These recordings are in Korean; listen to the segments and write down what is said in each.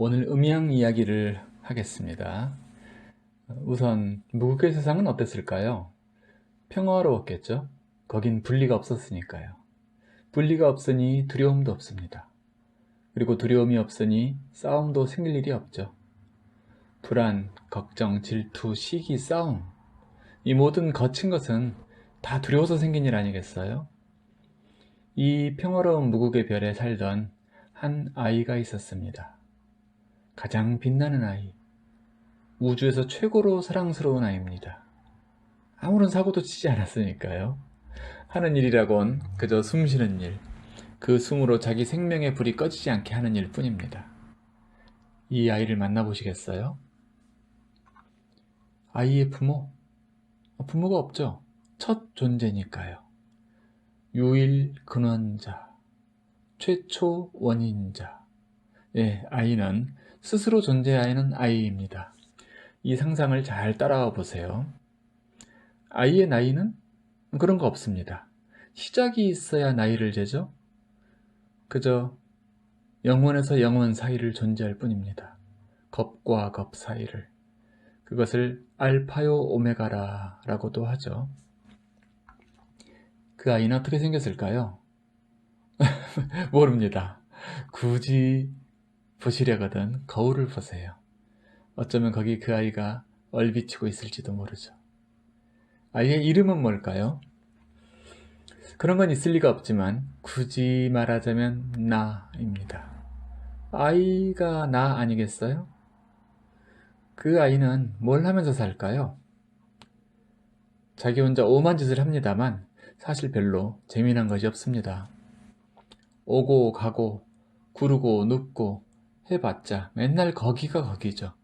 오늘 음양 이야기를 하겠습니다. 우선 무국의 세상은 어땠을까요? 평화로웠겠죠? 거긴 분리가 없었으니까요. 분리가 없으니 두려움도 없습니다. 그리고 두려움이 없으니 싸움도 생길 일이 없죠. 불안, 걱정, 질투, 시기, 싸움, 이 모든 거친 것은 다 두려워서 생긴 일 아니겠어요? 이 평화로운 무국의 별에 살던 한 아이가 있었습니다. 가장 빛나는 아이, 우주에서 최고로 사랑스러운 아이입니다. 아무런 사고도 치지 않았으니까요. 하는 일이라곤 그저 숨 쉬는 일, 그 숨으로 자기 생명의 불이 꺼지지 않게 하는 일 뿐입니다. 이 아이를 만나보시겠어요? 아이의 부모? 부모가 없죠. 첫 존재니까요. 유일 근원자, 최초 원인자. 예, 아이는 스스로 존재하는 아이입니다. 이 상상을 잘 따라와 보세요. 아이의 나이는 그런 거 없습니다. 시작이 있어야 나이를 재죠. 그저 영원에서 영원 사이를 존재할 뿐입니다. 겁과 겁 사이를. 그것을 알파요 오메가라 라고도 하죠. 그 아이는 어떻게 생겼을까요? 모릅니다. 굳이 보시려거든 거울을 보세요. 어쩌면 거기 그 아이가 얼비치고 있을지도 모르죠. 아이의 이름은 뭘까요? 그런 건 있을 리가 없지만 굳이 말하자면 나입니다. 아이가 나 아니겠어요? 그 아이는 뭘 하면서 살까요? 자기 혼자 오만 짓을 합니다만 사실 별로 재미난 것이 없습니다. 오고 가고 구르고 눕고 해봤자 맨날 거기가 거기죠.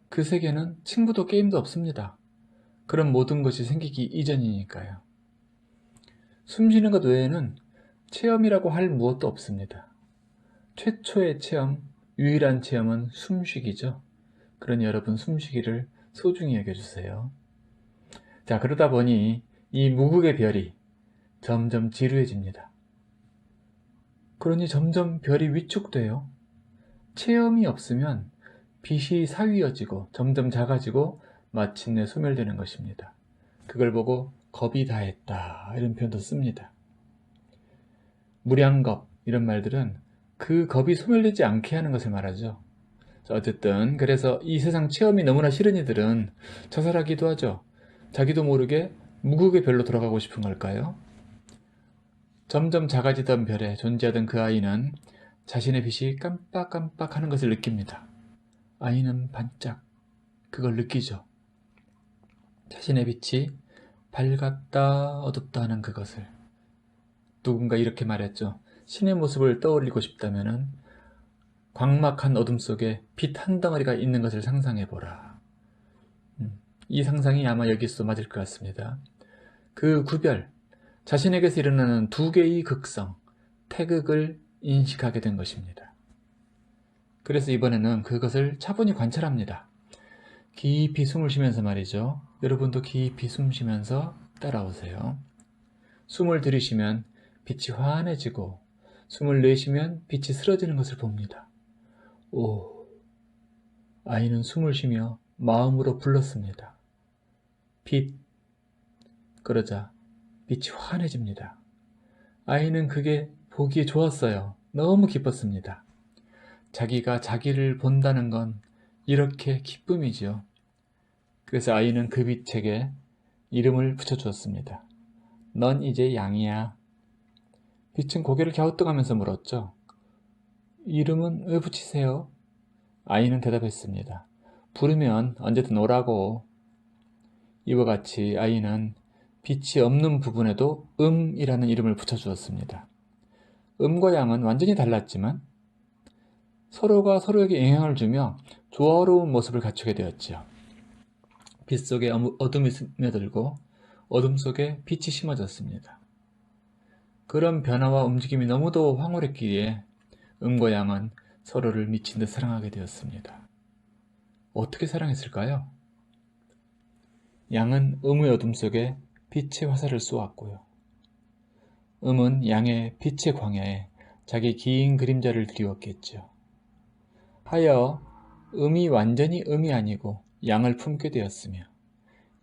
그 세계는 친구도 게임도 없습니다. 그런 모든 것이 생기기 이전이니까요. 숨쉬는 것 외에는 체험이라고 할 무엇도 없습니다. 최초의 체험, 유일한 체험은 숨쉬기죠. 그러니 여러분 숨쉬기를 소중히 여겨주세요. 자, 그러다 보니 이 무국의 별이 점점 지루해집니다. 그러니 점점 별이 위축돼요. 체험이 없으면 빛이 사위어지고 점점 작아지고 마침내 소멸되는 것입니다. 그걸 보고 겁이 다했다 이런 표현도 씁니다. 무량겁 이런 말들은 그 겁이 소멸되지 않게 하는 것을 말하죠. 어쨌든 그래서 이 세상 체험이 너무나 싫은 이들은 자살하기도 하죠. 자기도 모르게 무국의 별로 돌아가고 싶은 걸까요? 점점 작아지던 별에 존재하던 그 아이는 자신의 빛이 깜빡깜빡 하는 것을 느낍니다. 아이는 반짝 그걸 느끼죠. 자신의 빛이 밝았다 어둡다 하는 그것을. 누군가 이렇게 말했죠. 신의 모습을 떠올리고 싶다면 광막한 어둠 속에 빛 한 덩어리가 있는 것을 상상해보라. 이 상상이 아마 여기서 맞을 것 같습니다. 그 구별, 자신에게서 일어나는 두 개의 극성, 태극을 인식하게 된 것입니다. 그래서 이번에는 그것을 차분히 관찰합니다. 깊이 숨을 쉬면서 말이죠. 여러분도 깊이 숨 쉬면서 따라오세요. 숨을 들이쉬면 빛이 환해지고 숨을 내쉬면 빛이 쓰러지는 것을 봅니다. 오, 아이는 숨을 쉬며 마음으로 불렀습니다. 빛, 그러자 빛이 환해집니다. 아이는 그게 보기에 좋았어요. 너무 기뻤습니다. 자기가 자기를 본다는 건 이렇게 기쁨이지요. 그래서 아이는 그 빛에게 이름을 붙여주었습니다. 넌 이제 양이야. 빛은 고개를 갸우뚱하면서 물었죠. 이름은 왜 붙이세요? 아이는 대답했습니다. 부르면 언제든 오라고. 이와 같이 아이는 빛이 없는 부분에도 음이라는 이름을 붙여주었습니다. 음과 양은 완전히 달랐지만 서로가 서로에게 영향을 주며 조화로운 모습을 갖추게 되었지요. 빛 속에 어둠이 스며들고 어둠 속에 빛이 심어졌습니다. 그런 변화와 움직임이 너무도 황홀했기에 음과 양은 서로를 미친 듯 사랑하게 되었습니다. 어떻게 사랑했을까요? 양은 음의 어둠 속에 빛의 화살을 쏘았고요. 음은 양의 빛의 광야에 자기 긴 그림자를 드리웠겠죠. 하여 음이 완전히 음이 아니고 양을 품게 되었으며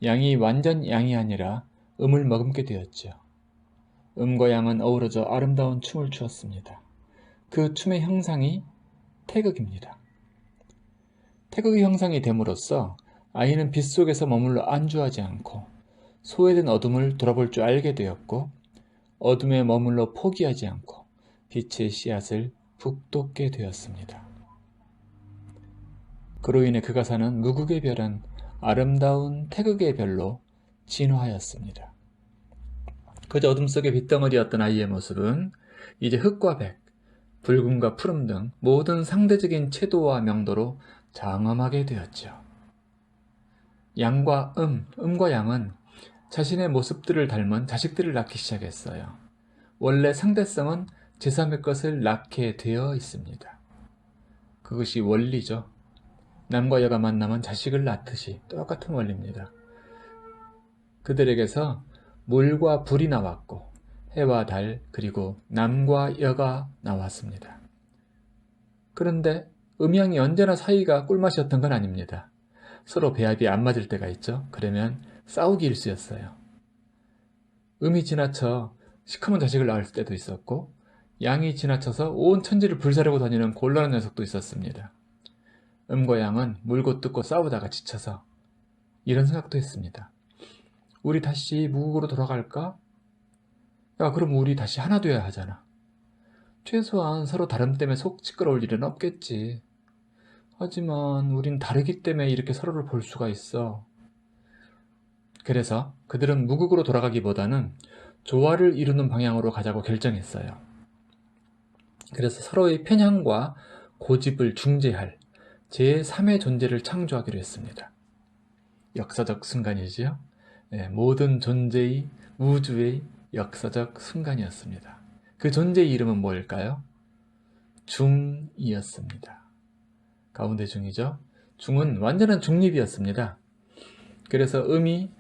양이 완전 양이 아니라 음을 머금게 되었죠. 음과 양은 어우러져 아름다운 춤을 추었습니다. 그 춤의 형상이 태극입니다. 태극의 형상이 됨으로써 아이는 빛 속에서 머물러 안주하지 않고 소외된 어둠을 돌아볼 줄 알게 되었고 어둠에 머물러 포기하지 않고 빛의 씨앗을 북돋게 되었습니다. 그로 인해 그가 사는 무국의 별은 아름다운 태극의 별로 진화하였습니다. 그저 어둠 속의 빗덩어리였던 아이의 모습은 이제 흙과 백, 붉음과 푸름 등 모든 상대적인 채도와 명도로 장엄하게 되었죠. 양과 음과 양은 자신의 모습들을 닮은 자식들을 낳기 시작했어요. 원래 상대성은 제3의 것을 낳게 되어 있습니다. 그것이 원리죠. 남과 여가 만나면 자식을 낳듯이 똑같은 원리입니다. 그들에게서 물과 불이 나왔고 해와 달 그리고 남과 여가 나왔습니다. 그런데 음양이 언제나 사이가 꿀맛이었던 건 아닙니다. 서로 배합이 안 맞을 때가 있죠. 그러면 싸우기 일쑤였어요. 음이 지나쳐 시커먼 자식을 낳을 때도 있었고 양이 지나쳐서 온 천지를 불사르고 다니는 곤란한 녀석도 있었습니다. 음과 양은 물고 뜯고 싸우다가 지쳐서 이런 생각도 했습니다. 우리 다시 무국으로 돌아갈까? 야, 그럼 우리 다시 하나 되어야 하잖아. 최소한 서로 다름 때문에 속 시끄러울 일은 없겠지. 하지만 우린 다르기 때문에 이렇게 서로를 볼 수가 있어. 그래서 그들은 무국으로 돌아가기보다는 조화를 이루는 방향으로 가자고 결정했어요. 그래서 서로의 편향과 고집을 중재할 제3의 존재를 창조하기로 했습니다. 역사적 순간이지요. 네, 모든 존재의 우주의 역사적 순간이었습니다. 그 존재의 이름은 뭘까요? 중이었습니다. 가운데 중이죠. 중은 완전한 중립이었습니다. 그래서 음이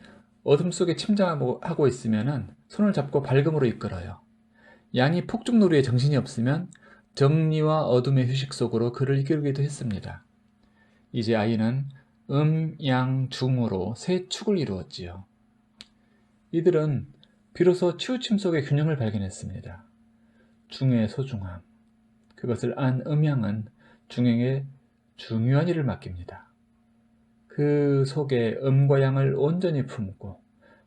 어둠 속에 침잠하고 있으면 손을 잡고 밝음으로 이끌어요. 양이 폭죽놀이에 정신이 없으면 정리와 어둠의 휴식 속으로 그를 이끌기도 했습니다. 이제 아이는 양, 중으로 세 축을 이루었지요. 이들은 비로소 치우침 속의 균형을 발견했습니다. 중의 소중함, 그것을 안 음양은 중에게 중요한 일을 맡깁니다. 그 속에 음과 양을 온전히 품고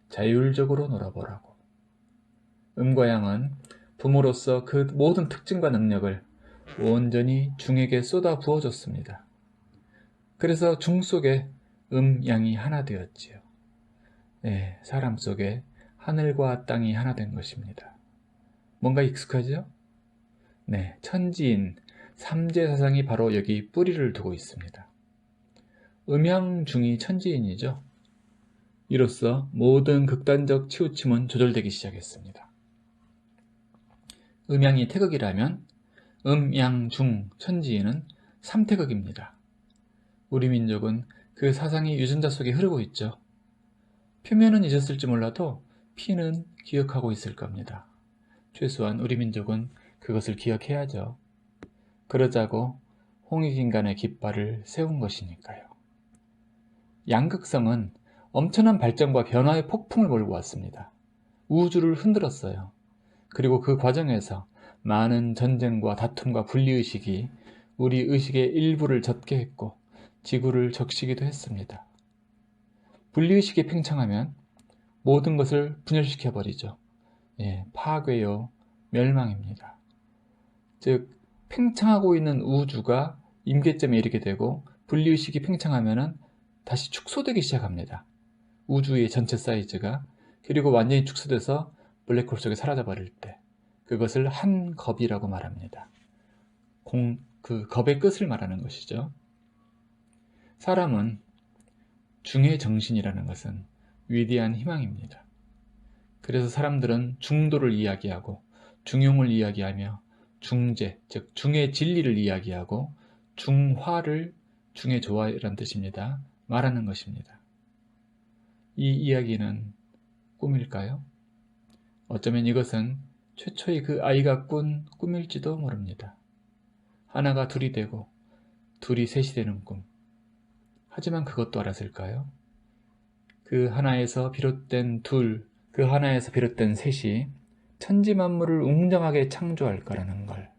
자율적으로 놀아보라고. 음과 양은 부모로서 그 모든 특징과 능력을 온전히 중에게 쏟아 부어줬습니다. 그래서 중 속에 양이 하나 되었지요. 네, 사람 속에 하늘과 땅이 하나 된 것입니다. 뭔가 익숙하죠? 네, 천지인 삼재 사상이 바로 여기 뿌리를 두고 있습니다. 음양중이 천지인이죠. 이로써 모든 극단적 치우침은 조절되기 시작했습니다. 음양이 태극이라면 양중 천지인은 삼태극입니다. 우리 민족은 그 사상이 유전자 속에 흐르고 있죠. 표면은 잊었을지 몰라도 피는 기억하고 있을 겁니다. 최소한 우리 민족은 그것을 기억해야죠. 그러자고 홍익인간의 깃발을 세운 것이니까요. 양극성은 엄청난 발전과 변화의 폭풍을 몰고 왔습니다. 우주를 흔들었어요. 그리고 그 과정에서 많은 전쟁과 다툼과 분리의식이 우리 의식의 일부를 젖게 했고 지구를 적시기도 했습니다. 분리의식이 팽창하면 모든 것을 분열시켜버리죠. 파괴요, 멸망입니다. 즉, 팽창하고 있는 우주가 임계점에 이르게 되고 분리의식이 팽창하면 다시 축소되기 시작합니다. 우주의 전체 사이즈가. 그리고 완전히 축소돼서 블랙홀 속에 사라져버릴 때 그것을 한 겁이라고 말합니다. 그 겁의 끝을 말하는 것이죠. 사람은 중의 정신이라는 것은 위대한 희망입니다. 그래서 사람들은 중도를 이야기하고 중용을 이야기하며 중재, 즉 중의 진리를 이야기하고 중화를 중의 조화라는 뜻입니다. 말하는 것입니다. 이 이야기는 꿈일까요? 어쩌면 이것은 최초의 그 아이가 꾼 꿈일지도 모릅니다. 하나가 둘이 되고 둘이 셋이 되는 꿈. 하지만 그것도 알았을까요? 그 하나에서 비롯된 둘, 그 하나에서 비롯된 셋이 천지만물을 웅장하게 창조할 거라는 걸.